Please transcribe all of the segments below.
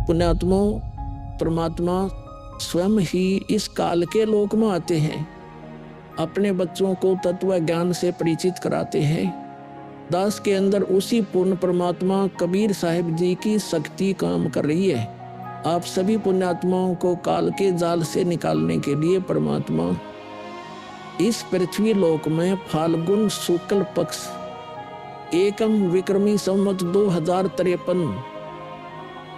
पुण्यात्माओं, परमात्मा स्वयं ही इस काल के लोक में आते हैं, अपने बच्चों को तत्व ज्ञान से परिचित कराते हैं। दास के अंदर उसी पूर्ण परमात्मा कबीर साहिब जी की शक्ति काम कर रही है। आप सभी पुण्यात्माओं को काल के जाल से निकालने के लिए परमात्मा इस पृथ्वी लोक में फाल्गुन शुक्ल पक्ष एकम विक्रमी संवत 2053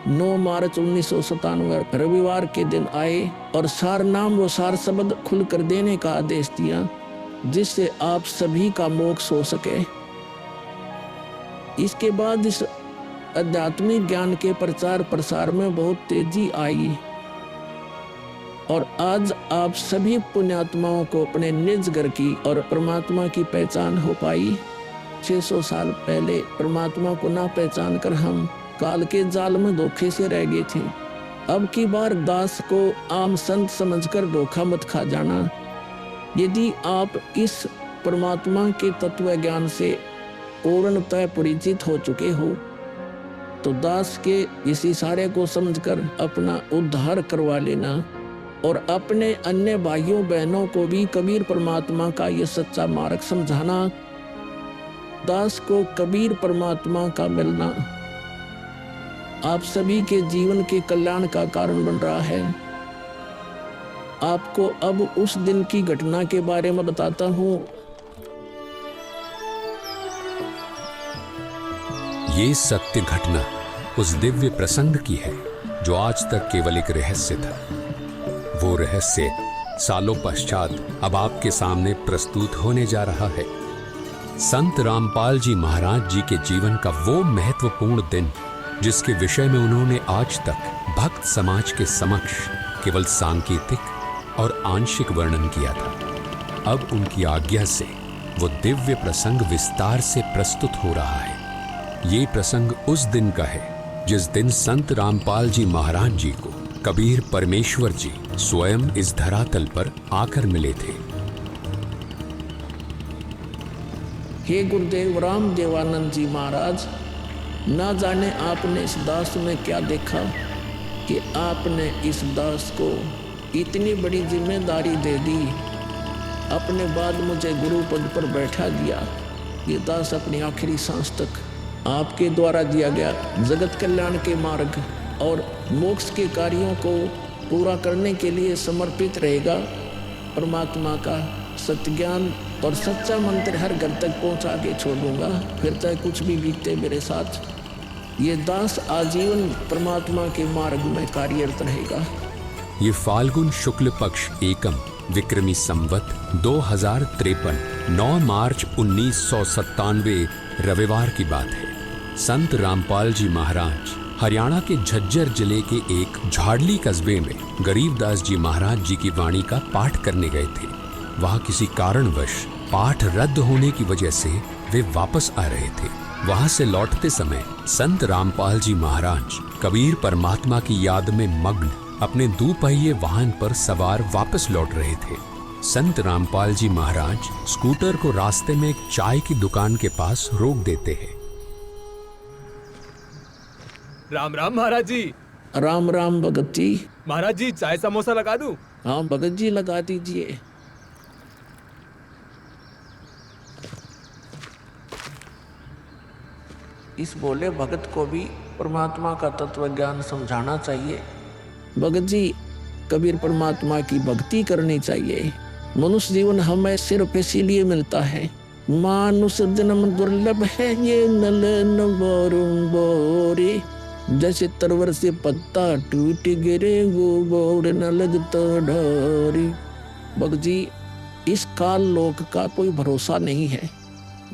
9 मार्च 1997 रविवार के दिन आए और सार नाम व सार शब्द खुलकर देने का आदेश दिया, जिससे आप सभी का मोक्ष हो सके। इसके बाद इस आध्यात्मिक ज्ञान के प्रचार प्रसार में बहुत तेजी आई और आज आप सभी पुण्यात्माओं को अपने निज घर की और परमात्मा की पहचान हो पाई। 600 साल पहले परमात्मा को ना पहचान कर हम काल के जाल में धोखे से रह गए थे। अब की बार दास को आम संत समझकर धोखा मत खा जाना। यदि आप इस परमात्मा के तत्व ज्ञान से पूर्णतः परिचित हो चुके हो तो दास के इस इशारे को समझकर अपना उद्धार करवा लेना और अपने अन्य भाइयों बहनों को भी कबीर परमात्मा का यह सच्चा मार्ग समझाना। दास को कबीर परमात्मा का मिलना आप सभी के जीवन के कल्याण का कारण बन रहा है। आपको अब उस दिन की घटना के बारे में बताता हूँ। ये सत्य घटना उस दिव्य प्रसंग की है जो आज तक केवल एक रहस्य था। वो रहस्य सालों पश्चात अब आपके सामने प्रस्तुत होने जा रहा है। संत रामपाल जी महाराज जी के जीवन का वो महत्वपूर्ण दिन जिसके विषय में उन्होंने आज तक भक्त समाज के समक्ष केवल सांकेतिक और आंशिक वर्णन किया था, अब उनकी आज्ञा से वो दिव्य प्रसंग विस्तार से प्रस्तुत हो रहा है। ये प्रसंग उस दिन का है जिस दिन संत रामपाल जी महाराज जी को कबीर परमेश्वर जी स्वयं इस धरातल पर आकर मिले थे। हे गुरुदेव राम देवानंद जी महाराज, ना जाने आपने इस दास में क्या देखा कि आपने इस दास को इतनी बड़ी जिम्मेदारी दे दी। अपने बाद मुझे गुरु पद पर बैठा दिया। ये दास अपनी आखिरी सांस तक आपके द्वारा दिया गया जगत कल्याण के मार्ग और मोक्ष के कार्यों को पूरा करने के लिए समर्पित रहेगा। परमात्मा का सत्य ज्ञान और सच्चा मंत्र हर घर तक पहुंचा के छोड़ूंगा, फिर चाहे कुछ भी बीते मेरे साथ। ये दास आजीवन परमात्मा के मार्ग में कार्यरत रहेगा। ये फाल्गुन शुक्ल पक्ष एकम विक्रमी संवत 2053 9 मार्च 1997 रविवार की बात है। संत रामपाल जी महाराज हरियाणा के झज्जर जिले के एक झाड़ली कस्बे में गरीबदास जी महाराज जी की वाणी का पाठ करने गए थे। वहां किसी कारणवश पाठ रद्द होने की वजह से वे वापस आ रहे थे। वहां से लौटते समय संत रामपाल जी महाराज कबीर परमात्मा की याद में मग्न अपने दुपहिए वाहन पर सवार वापस लौट रहे थे। संत रामपाल जी महाराज स्कूटर को रास्ते में एक चाय की दुकान के पास रोक देते हैं। राम राम महाराज जी। राम राम भगत जी। महाराज जी चाय समोसा लगा दूं? हाँ भगत जी लगा दीजिए। इस भोले भगत को भी परमात्मा का तत्व ज्ञान समझाना चाहिए। भगत जी, कबीर परमात्मा की भक्ति करनी चाहिए। मनुष्य जीवन हमें सिर्फ इसीलिए मिलता है। मानुष जन्म दुर्लभ है ये नलन बोरे, जैसे तरवर से पत्ता टूट गिरे वो बोर न लगता ढारी। भगत जी, इस काल लोक का कोई भरोसा नहीं है,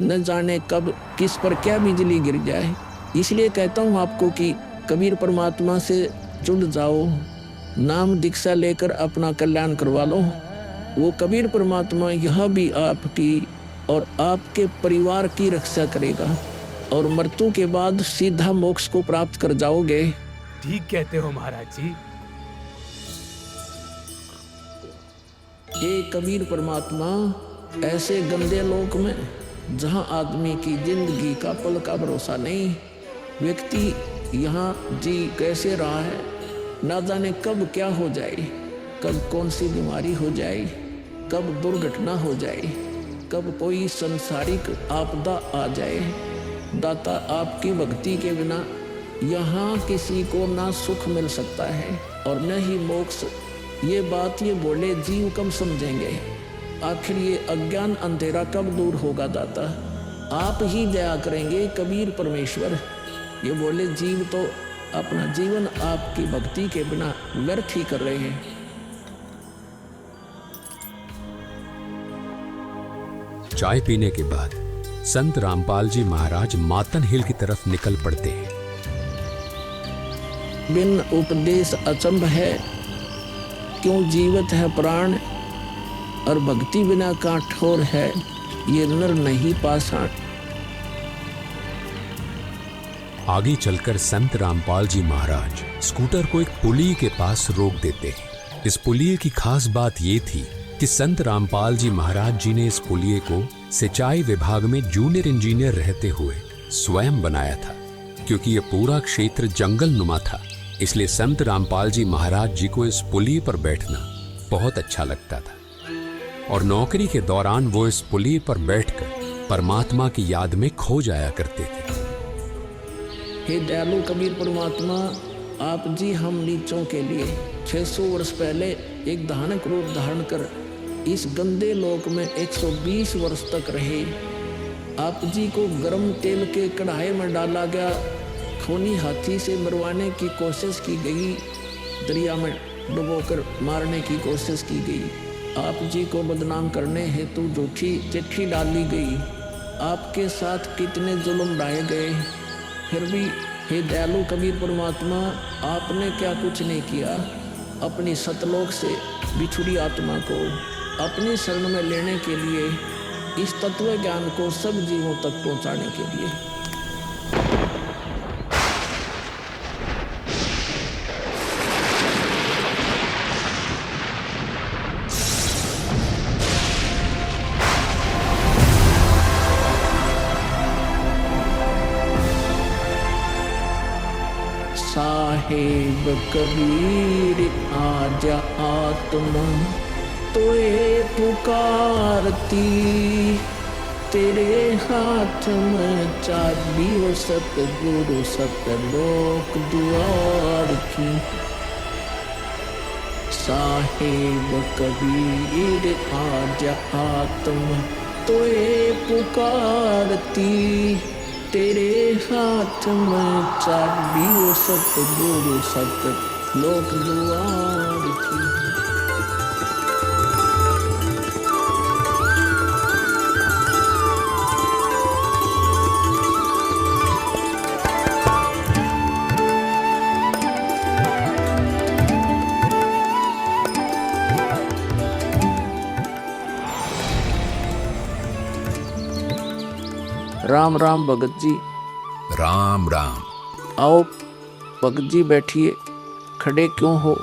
न जाने कब किस पर क्या बिजली गिर जाए। इसलिए कहता हूँ आपको कि कबीर परमात्मा से जुड़ जाओ, नाम दीक्षा लेकर अपना कल्याण करवा लो। वो कबीर परमात्मा यह भी आपकी और आपके परिवार की रक्षा करेगा और मृत्यु के बाद सीधा मोक्ष को प्राप्त कर जाओगे। ठीक कहते हो महाराज जी। हे कबीर परमात्मा, ऐसे गंदे लोक में जहाँ आदमी की जिंदगी का पल का भरोसा नहीं, व्यक्ति यहाँ जी कैसे रहा है, ना जाने कब क्या हो जाए, कब कौन सी बीमारी हो जाए, कब दुर्घटना हो जाए, कब कोई संसारिक आपदा आ जाए। दाता आपकी भक्ति के बिना यहाँ किसी को ना सुख मिल सकता है और न ही मोक्ष। ये बात ये बोले जीव कब समझेंगे, आखिर ये अज्ञान अंधेरा कब दूर होगा दाता, आप ही दया करेंगे कबीर परमेश्वर। ये बोले जीव तो अपना जीवन आपकी भक्ति के बिना व्यर्थ ही कर रहे हैं। चाय पीने के बाद संत रामपाल जी महाराज मातन हिल की तरफ निकल पड़ते हैं। बिन उपदेश अचंभ है, क्यों जीवित है प्राण, और भक्ति बिना काठोर है, ये नर नहीं पाषाण। आगे चलकर संत रामपाल जी महाराज स्कूटर को एक पुलिये के पास रोक देते हैं। इस पुलिये की खास बात ये थी कि संत रामपाल जी महाराज जी ने इस पुलिये को सिंचाई विभाग में जूनियर इंजीनियर रहते हुए स्वयं बनाया था। क्योंकि यह पूरा क्षेत्र जंगल नुमा था, इसलिए संत रामपाल जी महाराज जी को इस पुलिये पर बैठना बहुत अच्छा लगता था और नौकरी के दौरान वो इस पुलिये पर बैठकर परमात्मा की याद में खो जाया करते थे। हे दयालु कबीर परमात्मा, आप जी हम नीचों के लिए 600 वर्ष पहले एक धानक रूप धारण कर इस गंदे लोक में 120 वर्ष तक रहे। आप जी को गर्म तेल के कढ़ाई में डाला गया, खूनी हाथी से मरवाने की कोशिश की गई, दरिया में डुबोकर मारने की कोशिश की गई। आप जी को बदनाम करने हेतु झूठी चिट्ठी डाली गई। आपके साथ कितने जुल्म ढाए गए, फिर भी हे दयालु कबीर परमात्मा, आपने क्या कुछ नहीं किया अपनी सतलोक से बिछुड़ी आत्मा को अपनी शरण में लेने के लिए, इस तत्व ज्ञान को सब जीवों तक पहुंचाने के लिए। साहेब कबीर आजा आत्मा तोए पुकारती, तेरे हाथ में चाबी हो सतगुरु सतलोक द्वार की। साहेब कबीर आजा आत्मा तोए पुकारती, तेरे हाथ में चाबी हो सतगुरु सतलोक द्वार की। राम राम भगत जी। राम राम। आओ भगत जी बैठिए, खड़े क्यों हो?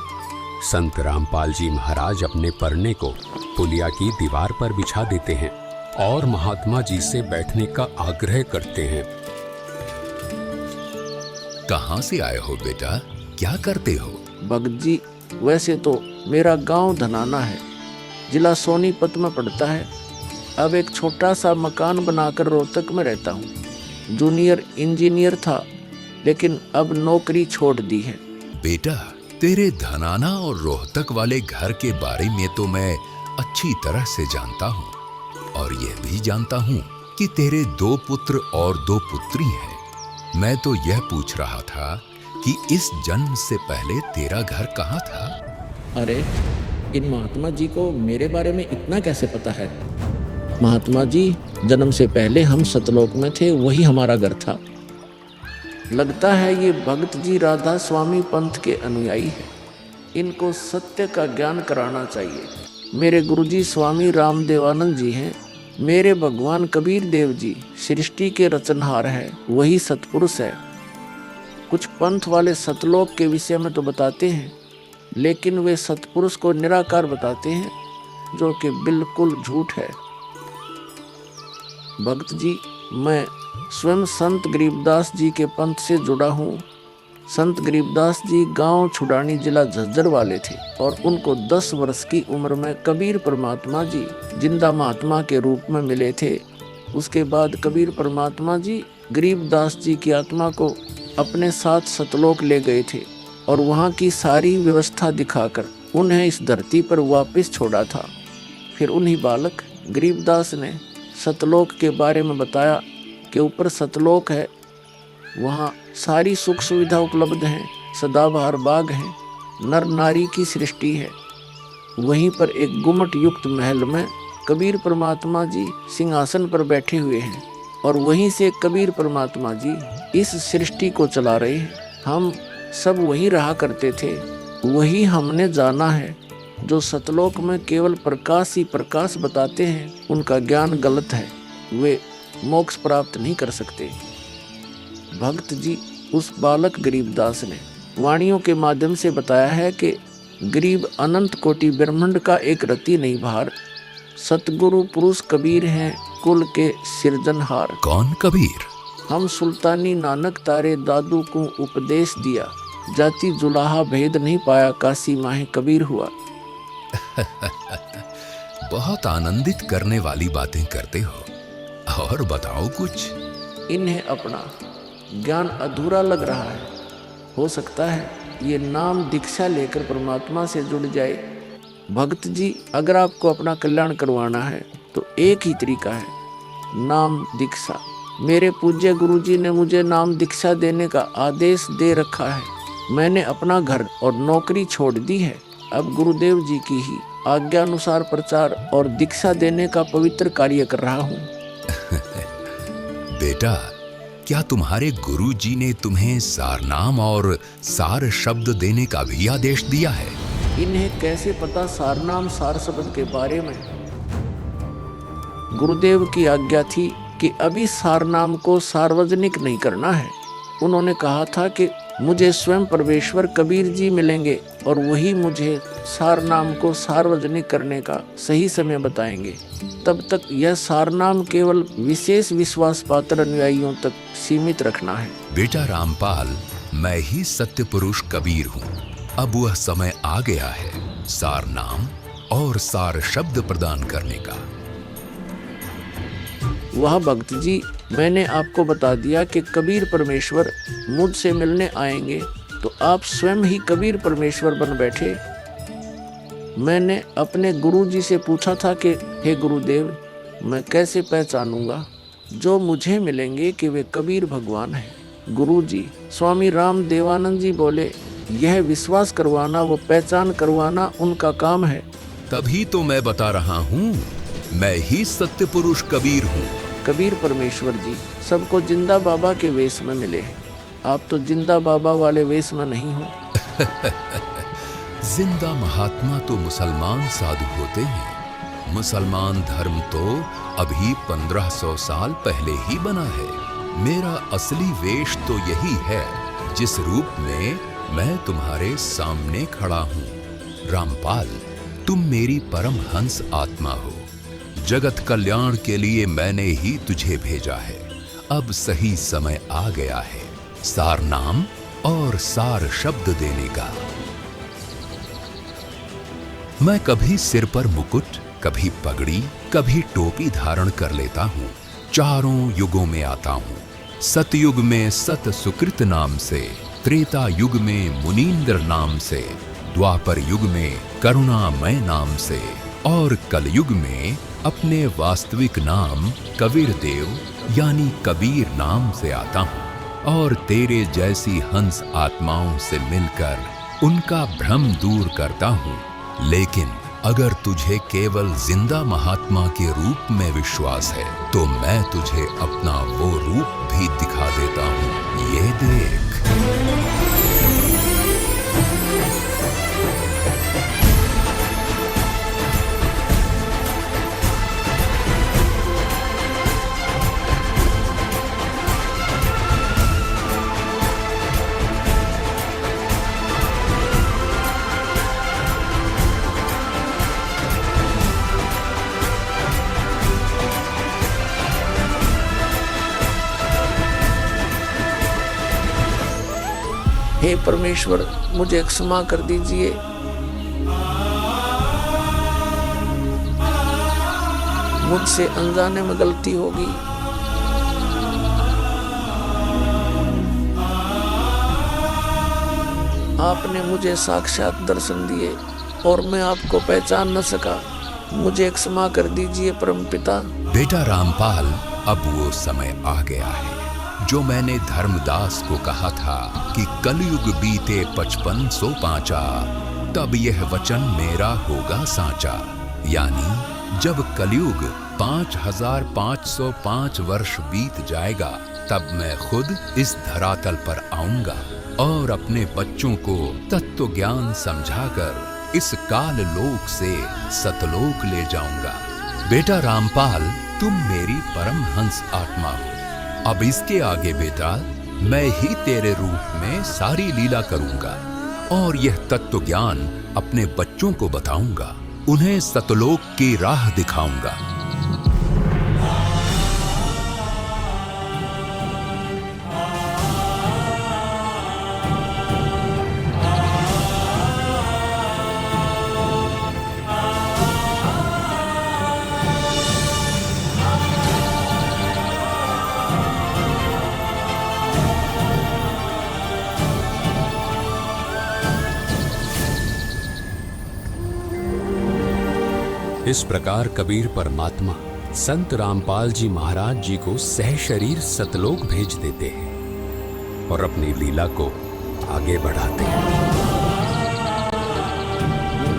संत रामपाल जी महाराज अपने परने को पुलिया की दीवार पर बिछा देते हैं और महात्मा जी से बैठने का आग्रह करते हैं। कहाँ से आए हो बेटा, क्या करते हो? भगत जी, वैसे तो मेरा गांव धनाना है, जिला सोनीपत में पड़ता है। अब एक छोटा सा मकान बनाकर रोहतक में रहता हूँ। जूनियर इंजीनियर था, लेकिन अब नौकरी छोड़ दी है। बेटा, तेरे धनाना और रोहतक वाले घर के बारे में तो मैं अच्छी तरह से जानता हूँ और यह भी जानता हूँ कि तेरे 2 पुत्र और 2 पुत्री हैं। मैं तो यह पूछ रहा था कि इस जन्म से पहले तेरा घर कहाँ था? अरे, इन महात्मा जी को मेरे बारे में इतना कैसे पता है? महात्मा जी, जन्म से पहले हम सतलोक में थे, वही हमारा घर था। लगता है ये भगत जी राधा स्वामी पंथ के अनुयायी हैं। इनको सत्य का ज्ञान कराना चाहिए। मेरे गुरुजी स्वामी रामदेवानंद जी हैं। मेरे भगवान कबीर देव जी सृष्टि के रचनहार हैं, वही सतपुरुष है। कुछ पंथ वाले सतलोक के विषय में तो बताते हैं, लेकिन वे सतपुरुष को निराकार बताते हैं, जो कि बिल्कुल झूठ है। भक्त जी, मैं स्वयं संत गरीबदास जी के पंथ से जुड़ा हूँ। संत गरीबदास जी गांव छुड़ानी, जिला झज्जर वाले थे और उनको 10 वर्ष की उम्र में कबीर परमात्मा जी जिंदा महात्मा के रूप में मिले थे। उसके बाद कबीर परमात्मा जी गरीबदास जी की आत्मा को अपने साथ सतलोक ले गए थे और वहाँ की सारी व्यवस्था दिखाकर उन्हें इस धरती पर वापस छोड़ा था। फिर उन्हीं बालक गरीबदास ने सतलोक के बारे में बताया कि ऊपर सतलोक है, वहाँ सारी सुख सुविधा उपलब्ध हैं, सदाबहार बाग हैं, नर नारी की सृष्टि है। वहीं पर एक गुम्मट युक्त महल में कबीर परमात्मा जी सिंहासन पर बैठे हुए हैं और वहीं से कबीर परमात्मा जी इस सृष्टि को चला रहे हैं। हम सब वही रहा करते थे, वही हमने जाना है। जो सतलोक में केवल प्रकाश ही प्रकाश बताते हैं, उनका ज्ञान गलत है, वे मोक्ष प्राप्त नहीं कर सकते। भक्त जी, उस बालक गरीबदास ने वाणियों के माध्यम से बताया है कि गरीब अनंत कोटि ब्रह्मांड का एक रति नहीं भार, सतगुरु पुरुष कबीर हैं कुल के सिरजनहार। कौन कबीर? हम सुल्तानी नानक तारे दादू को उपदेश दिया, जाति जुलाहा भेद नहीं पाया, काशी माहे कबीर हुआ। बहुत आनंदित करने वाली बातें करते हो। और बताओ कुछ। इन्हें अपना ज्ञान अधूरा लग रहा है। हो सकता है ये नाम दीक्षा लेकर परमात्मा से जुड़ जाए। भक्त जी, अगर आपको अपना कल्याण करवाना है तो एक ही तरीका है, नाम दीक्षा। मेरे पूज्य गुरुजी ने मुझे नाम दीक्षा देने का आदेश दे रखा है। मैंने अपना घर और नौकरी छोड़ दी है। अब गुरुदेव जी की ही आज्ञा अनुसार प्रचार और दीक्षा देने का पवित्र कार्य कर रहा हूँ। बेटा, क्या तुम्हारे गुरुजी ने तुम्हें सारनाम और सार शब्द देने का भी आदेश दिया है? इन्हें कैसे पता सारनाम सार शब्द के बारे में? गुरुदेव की आज्ञा थी कि अभी सारनाम को सार्वजनिक नहीं करना है। उन्होंने कहा था कि मुझे स्वयं परमेश्वर कबीर जी मिलेंगे और वही मुझे सारनाम को सार्वजनिक करने का सही समय बताएंगे। तब तक यह सारनाम केवल विशेष विश्वास पात्र अनुयायियों तक सीमित रखना है। बेटा रामपाल, मैं ही सत्य पुरुष कबीर हूँ। अब वह समय आ गया है सारनाम और सार शब्द प्रदान करने का। वह भक्त जी, मैंने आपको बता दिया कि कबीर परमेश्वर मुझसे मिलने आएंगे, तो आप स्वयं ही कबीर परमेश्वर बन बैठे। मैंने अपने गुरुजी से पूछा था कि हे गुरुदेव, मैं कैसे पहचानूंगा जो मुझे मिलेंगे कि वे कबीर भगवान हैं? गुरुजी स्वामी राम देवानंद जी बोले, यह विश्वास करवाना, वो पहचान करवाना उनका काम है। तभी तो मैं बता रहा हूँ, मैं ही सत्य पुरुष कबीर हूँ। कबीर परमेश्वर जी सबको जिंदा बाबा के वेश में मिले। आप तो जिंदा बाबा वाले वेश में नहीं हो। जिंदा महात्मा तो मुसलमान साधु होते हैं। मुसलमान धर्म तो अभी 1500 साल पहले ही बना है। मेरा असली वेश तो यही है जिस रूप में मैं तुम्हारे सामने खड़ा हूँ। रामपाल, तुम मेरी परम हंस आत्मा हो। जगत कल्याण के लिए मैंने ही तुझे भेजा है। अब सही समय आ गया है सार नाम और सार शब्द देने का। मैं कभी सिर पर मुकुट, कभी पगड़ी, कभी टोपी धारण कर लेता हूँ। चारों युगों में आता हूँ। सतयुग में सत सुकृत नाम से, त्रेता युग में मुनींद्र नाम से, द्वापर युग में करुणामय नाम से और कलयुग में अपने वास्तविक नाम कबीर देव यानी कबीर नाम से आता हूँ और तेरे जैसी हंस आत्माओं से मिलकर उनका भ्रम दूर करता हूँ। लेकिन अगर तुझे केवल जिंदा महात्मा के रूप में विश्वास है तो मैं तुझे अपना वो रूप भी दिखा देता हूँ। ये देख। हे परमेश्वर, मुझे क्षमा कर दीजिए। मुझसे अनजाने में गलती होगी। आपने मुझे साक्षात दर्शन दिए और मैं आपको पहचान न सका। मुझे क्षमा कर दीजिए परमपिता। बेटा रामपाल, अब वो समय आ गया है जो मैंने धर्मदास को कहा था कि कलयुग बीते 55 पांचा, तब यह वचन मेरा होगा साचा। यानी जब कलयुग 5505 वर्ष बीत जाएगा, तब मैं खुद इस धरातल पर आऊंगा और अपने बच्चों को तत्व ज्ञान समझाकर इस काल लोक से सतलोक ले जाऊंगा। बेटा रामपाल, तुम मेरी परमहंस आत्मा हो। अब इसके आगे बेटा, मैं ही तेरे रूप में सारी लीला करूंगा और यह तत्व ज्ञान अपने बच्चों को बताऊंगा, उन्हें सतलोक की राह दिखाऊंगा। इस प्रकार कबीर परमात्मा संत रामपाल जी महाराज जी को सह शरीर सतलोक भेज देते हैं और अपनी लीला को आगे बढ़ाते हैं।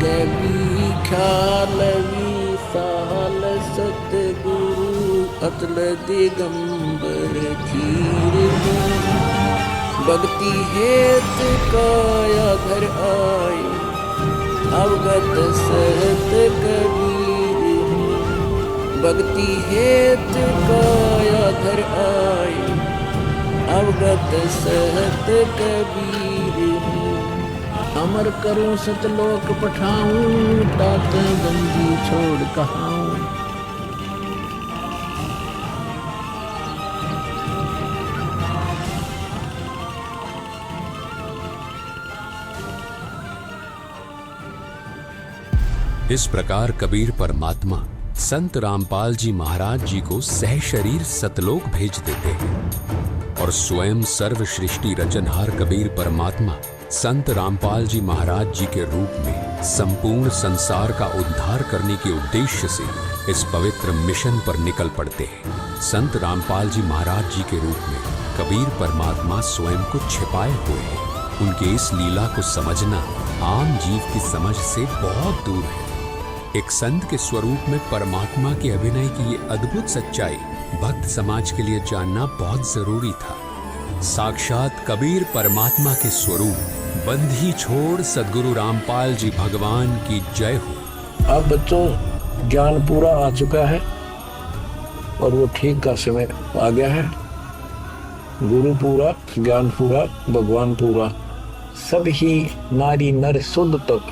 गवी ख्यालवी साल सतगुरु अतल दिगंबर धीर भक्ति हेत काया घर आए अवगत सहत कबीर। भक्ति हेत काया घर आए अवगत सहत कबीर। अमर करूं सतलोक पठाऊं तात गंजी छोड़ कहाऊं। इस प्रकार कबीर परमात्मा संत रामपाल जी महाराज जी को सह शरीर सतलोक भेज देते हैं और स्वयं सर्व सृष्टि रचनहार कबीर परमात्मा संत रामपाल जी महाराज जी के रूप में संपूर्ण संसार का उद्धार करने के उद्देश्य से इस पवित्र मिशन पर निकल पड़ते हैं। संत रामपाल जी महाराज जी के रूप में कबीर परमात्मा स्वयं को छिपाए हुए हैं। उनके इस लीला को समझना आम जीव की समझ से बहुत दूर है। एक संत के स्वरूप में परमात्मा के अभिनय की ये अद्भुत सच्चाई भक्त समाज के लिए जानना बहुत जरूरी था। साक्षात कबीर परमात्मा के स्वरूप बंधी छोड़ सद्गुरु रामपाल जी भगवान की जय हो। अब बच्चों, ज्ञान पूरा आ चुका है और वो ठीक का समय आ गया है। गुरु पूरा, ज्ञान पूरा, भगवान पूरा, सब ही नारी नर शुद्ध तक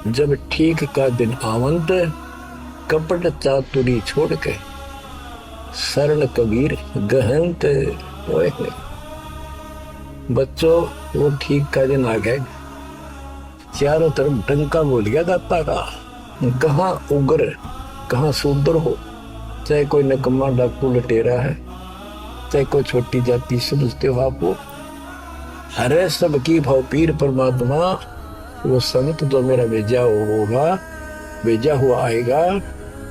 जब ठीक का दिन आवंत कपट चातुरी छोड़ के शरण कबीर गहनत होए। बच्चों, वो ठीक का दिन आ गए। चारों तरफ डंका बोल गया दाता का। कहाँ उग्र, कहाँ शूद्र हो, चाहे कोई नकम्मा डाकू लटेरा है, चाहे कोई छोटी जाति समझते हो आप, वो हरे सबकी भाव पीर परमात्मा वो संत जो मेरा भेजा होगा, भेजा हुआ आएगा,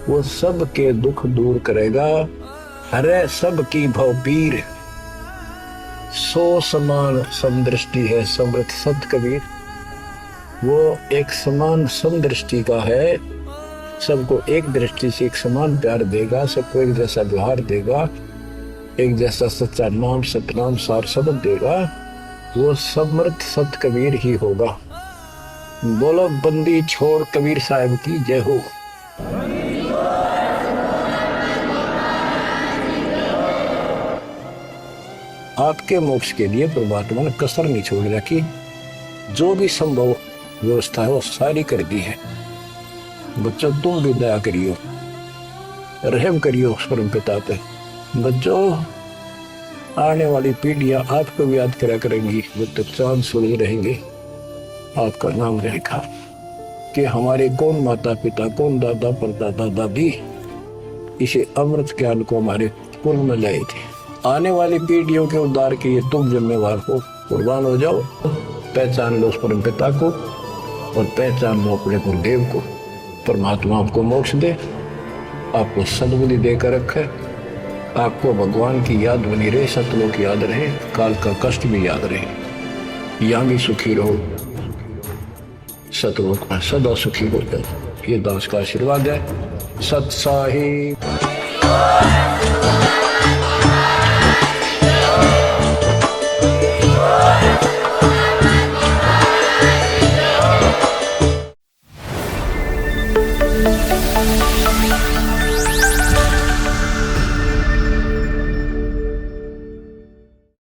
वो सब के दुख दूर करेगा। हरे सबकी भाव पीर सो समान समदृष्टि है समृत संत कबीर। वो एक समान समदृष्टि का है, सबको एक दृष्टि से एक समान प्यार देगा, सबको एक जैसा व्यवहार देगा, एक जैसा सच्चा नाम सतनाम सार शब्द देगा। वो समृत संत कबीर ही होगा। बोलो बंदी छोड़ कबीर साहब की जय हो। आपके मोक्ष के लिए परमात्मा ने कसर नहीं छोड़ रखी। जो भी संभव व्यवस्था है वो सारी कर दी है। बच्चों, तुम भी दया करियो, रहम करियो उस परम पिता पे। बच्चों, आने वाली पीढ़ियां आपको भी याद करा करेंगी, जब तक चांद सूरज रहेंगे आपका नाम रहेगा कि हमारे कौन माता पिता, कौन दादा परदादा दादी इसे अमृत ज्ञान को हमारे पूर्व में लाए थे। आने वाली पीढ़ियों के उद्धार के लिए तुम जिम्मेवार हो, कुर्बान हो जाओ। पहचान लो उस परम पिता को और पहचान लो अपने गुरुदेव को। परमात्मा आपको मोक्ष दे, आपको सद्बुद्धि देकर रखे, आपको भगवान की याद बनी रहे, सतलोक याद रहे, काल का कष्ट भी याद रहे, यहाँ भी सुखी रहो, सतलोक में सदा सुखी हो जाओ। ये दास का आशीर्वाद है। सत साहिब।